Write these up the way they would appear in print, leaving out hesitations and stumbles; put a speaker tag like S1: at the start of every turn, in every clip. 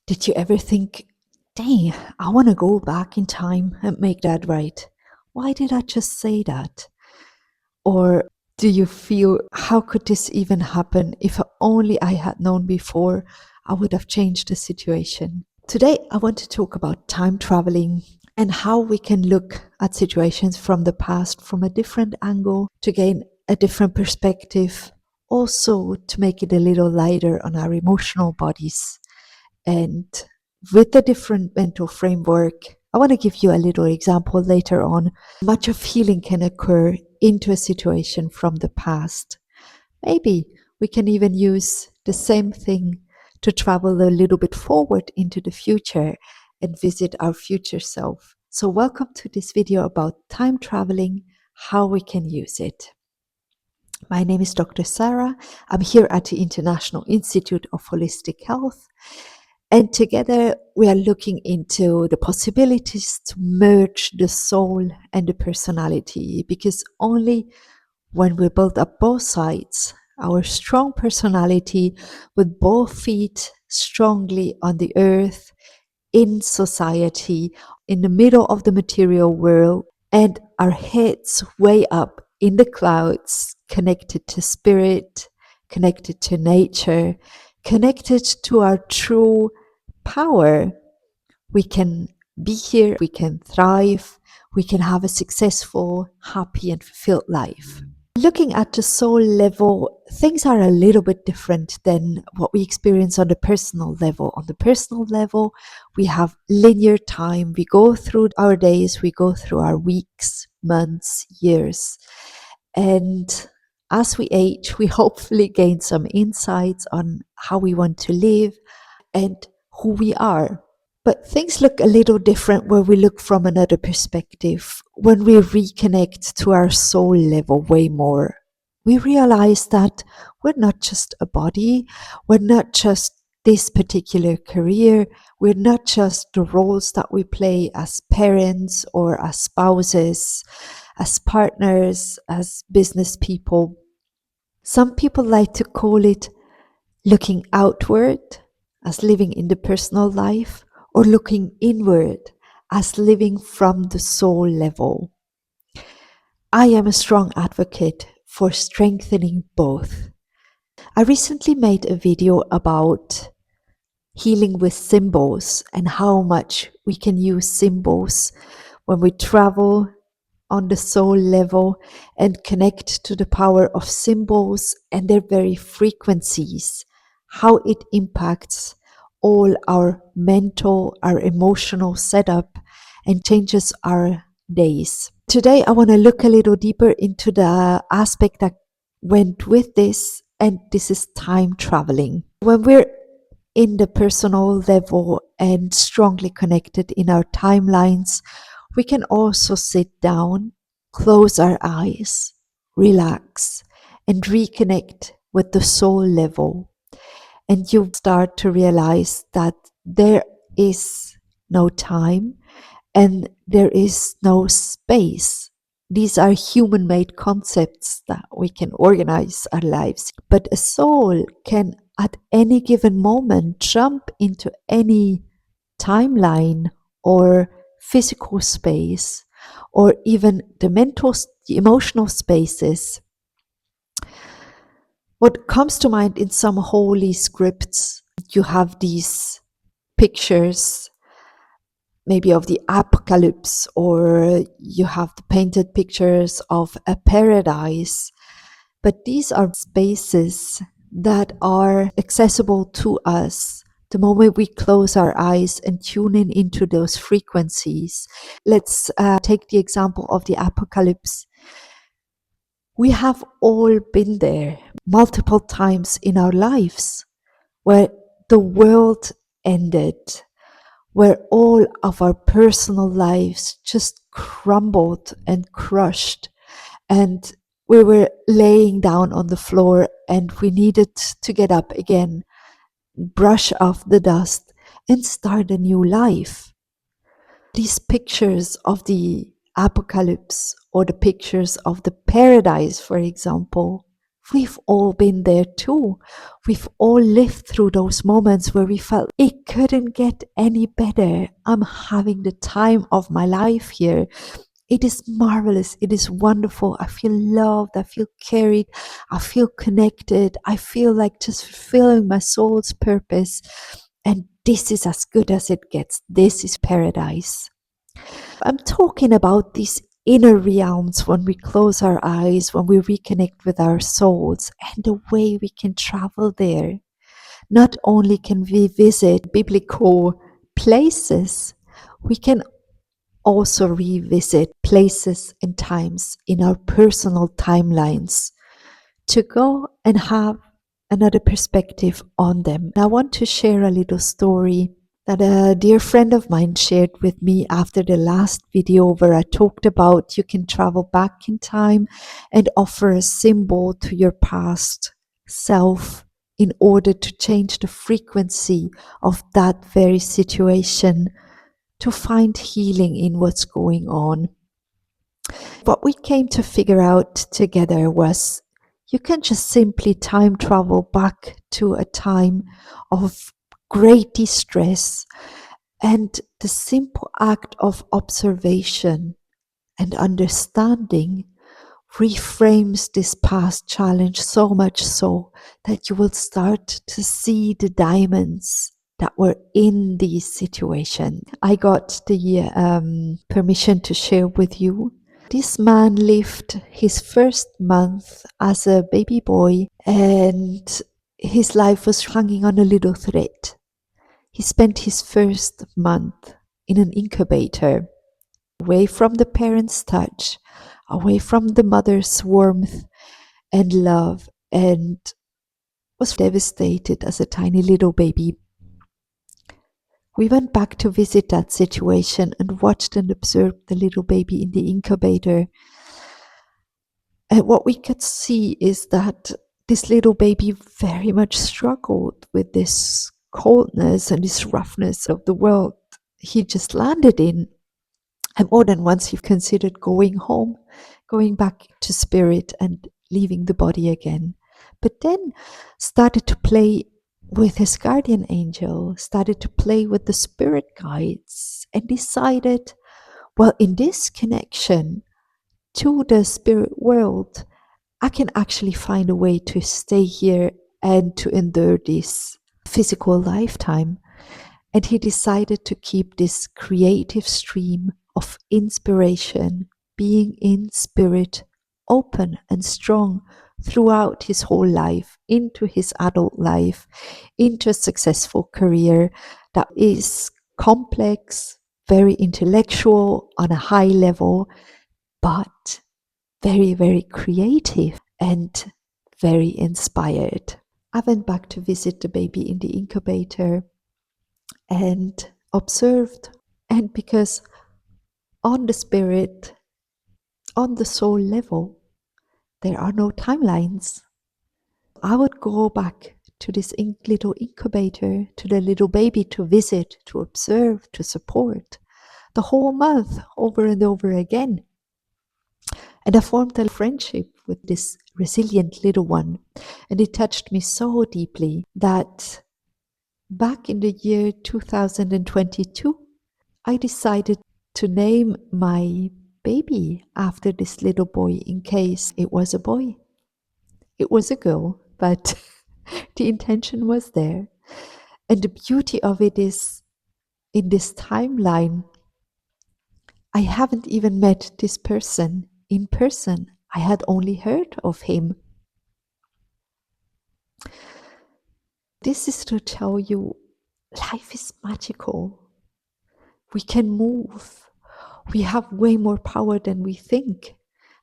S1: Did you ever think, dang, I want to go back in time and make that right? Why did I just say that? Or do you feel, how could this even happen? If only I had known before, I would have changed the situation. Today, I want to talk about time traveling and how we can look at situations from the past from a different angle to gain a different perspective, also to make it a little lighter on our emotional bodies. And with the different mental framework, I want to give you a little example later on. Much of healing can occur into a situation from the past. Maybe we can even use the same thing to travel a little bit forward into the future and visit our future self. So welcome to this video about time traveling, how we can use it. My name is Dr. Sarah. I'm here at the International Institute of Holistic Health. And together we are looking into the possibilities to merge the soul and the personality, because only when we build up both sides, our strong personality with both feet strongly on the earth, in society, in the middle of the material world, and our heads way up in the clouds, connected to spirit, connected to nature, connected to our true power, we can be here, we can thrive, we can have a successful, happy, and fulfilled life. Looking at the soul level, things are a little bit different than what we experience on the personal level. On the personal level, we have linear time. We go through our days, we go through our weeks, months, years. And as we age, we hopefully gain some insights on how we want to live and who we are. But things look a little different when we look from another perspective. When we reconnect to our soul level way more, we realize that we're not just a body, we're not just this particular career, we're not just the roles that we play as parents or as spouses, as partners, as business people. Some people like to call it looking outward as living in the personal life, or looking inward as living from the soul level. I am a strong advocate for strengthening both. I recently made a video about healing with symbols and how much we can use symbols when we travel on the soul level and connect to the power of symbols and their very frequencies, how it impacts all our mental, our emotional setup and changes our days. Today, I want to look a little deeper into the aspect that went with this, and this is time traveling. When we're in the personal level and strongly connected in our timelines, we can also sit down, close our eyes, relax, and reconnect with the soul level. And you start to realize that there is no time and there is no space. These are human-made concepts that we can organize our lives. But a soul can at any given moment jump into any timeline or physical space, or even the mental, the emotional spaces. What comes to mind in some holy scripts, you have these pictures, maybe of the apocalypse, or you have the painted pictures of a paradise. But these are spaces that are accessible to us the moment we close our eyes and tune in into those frequencies. Let's take the example of the apocalypse. We have all been there multiple times in our lives where the world ended, where all of our personal lives just crumbled and crushed, and we were laying down on the floor and we needed to get up again, brush off the dust, and start a new life. These pictures of the apocalypse or the pictures of the paradise, for example, We've all been there too. We've all lived through those moments where we felt it couldn't get any better. I'm having the time of my life here. It is marvelous. It is wonderful. I feel loved. I feel carried. I feel connected. I feel like just fulfilling my soul's purpose. And this is as good as it gets. This is paradise. I'm talking about these inner realms when we close our eyes, when we reconnect with our souls, and the way we can travel there. Not only can we visit biblical places, we can also revisit places and times in our personal timelines to go and have another perspective on them. I want to share a little story that a dear friend of mine shared with me after the last video where I talked about you can travel back in time and offer a symbol to your past self in order to change the frequency of that very situation to find healing in what's going on. What we came to figure out together was you can just simply time travel back to a time of great distress, and the simple act of observation and understanding reframes this past challenge so much so that you will start to see the diamonds that were in these situations. I got the permission to share with you. This man lived his first month as a baby boy, and his life was hanging on a little thread. He spent his first month in an incubator, away from the parents' touch, away from the mother's warmth and love, and was devastated as a tiny little baby. We went back to visit that situation and watched and observed the little baby in the incubator. And what we could see is that this little baby very much struggled with this coldness and this roughness of the world he just landed in. And more than once he considered going home, going back to spirit and leaving the body again. But then started to play with his guardian angel, started to play with the spirit guides, and decided, well, in this connection to the spirit world, I can actually find a way to stay here and to endure this physical lifetime. And he decided to keep this creative stream of inspiration, being in spirit, open and strong throughout his whole life, into his adult life, into a successful career that is complex, very intellectual on a high level, but very, very creative and very inspired. I went back to visit the baby in the incubator and observed. And because on the spirit, on the soul level, there are no timelines. I would go back to this little incubator, to the little baby to visit, to observe, to support the whole month over and over again. And I formed a friendship with this resilient little one. And it touched me so deeply that back in the year 2022, I decided to name my baby after this little boy in case it was a boy. It was a girl, but the intention was there. And the beauty of it is, in this timeline, I haven't even met this person in person. I had only heard of him. This is to tell you, life is magical. We can move. We have way more power than we think.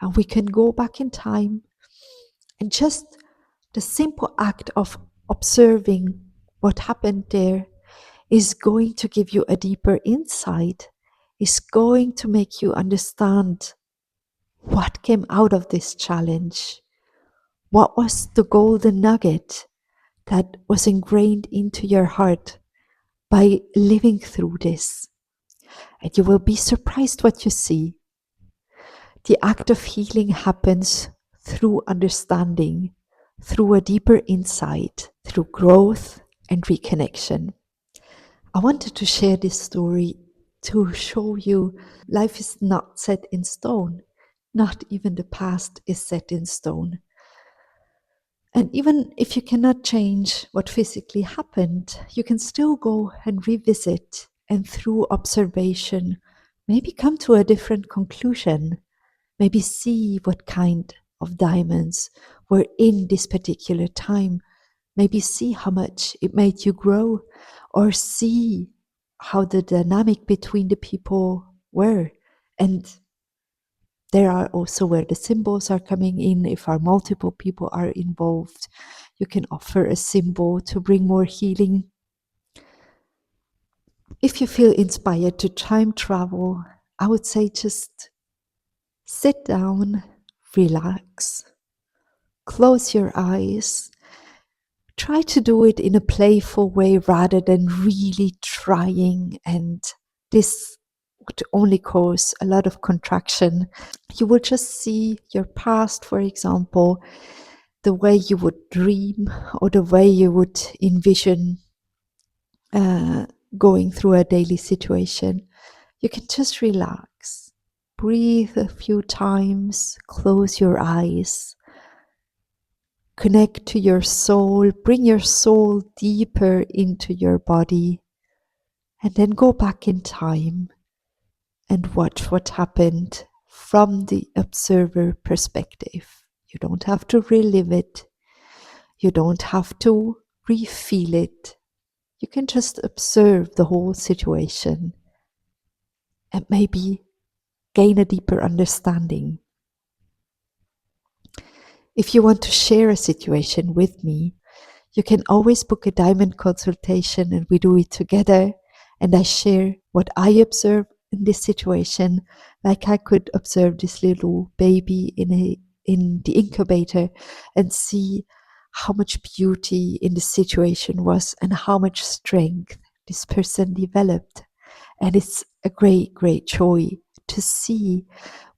S1: And we can go back in time. And just the simple act of observing what happened there is going to give you a deeper insight, is going to make you understand what came out of this challenge. What was the golden nugget that was ingrained into your heart by living through this? And you will be surprised what you see. The act of healing happens through understanding, through a deeper insight, through growth and reconnection. I wanted to share this story to show you life is not set in stone. Not even the past is set in stone. And even if you cannot change what physically happened, you can still go and revisit and through observation, maybe come to a different conclusion. Maybe see what kind of diamonds were in this particular time. Maybe see how much it made you grow, or see how the dynamic between the people were. And there are also where the symbols are coming in. If our multiple people are involved, you can offer a symbol to bring more healing. If you feel inspired to time travel, I would say just sit down, relax, close your eyes. Try to do it in a playful way rather than really trying, and this would only cause a lot of contraction. You will just see your past, for example, the way you would dream or the way you would envision going through a daily situation. You can just relax, breathe a few times, close your eyes, connect to your soul, bring your soul deeper into your body, and then go back in time and watch what happened from the observer perspective. You don't have to relive it. You don't have to re-feel it. You can just observe the whole situation and maybe gain a deeper understanding. If you want to share a situation with me, you can always book a Diamond Consultation and we do it together. And I share what I observe in this situation, like I could observe this little baby in the incubator and see how much beauty in the situation was and how much strength this person developed. And it's a great, great joy to see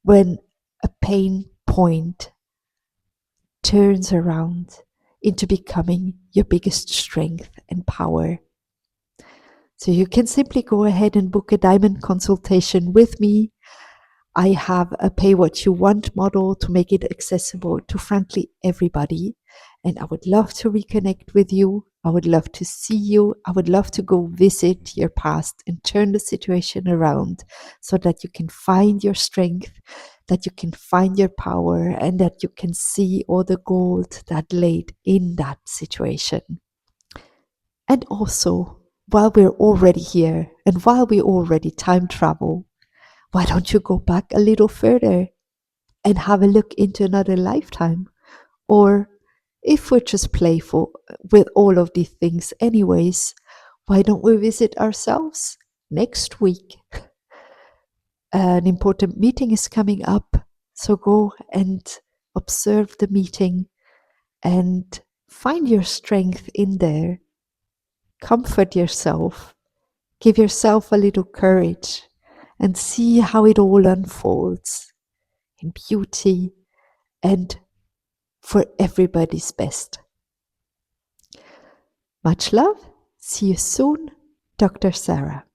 S1: when a pain point turns around into becoming your biggest strength and power. So you can simply go ahead and book a Diamond Consultation with me. I have a pay what you want model to make it accessible to frankly everybody. And I would love to reconnect with you. I would love to see you. I would love to go visit your past and turn the situation around so that you can find your strength, that you can find your power, and that you can see all the gold that laid in that situation. And also, while we're already here and while we already time travel, why don't you go back a little further and have a look into another lifetime? Or if we're just playful with all of these things anyways, why don't we visit ourselves next week? An important meeting is coming up, so go and observe the meeting and find your strength in there. Comfort yourself, give yourself a little courage, and see how it all unfolds in beauty and for everybody's best. Much love. See you soon, Dr. Sarah.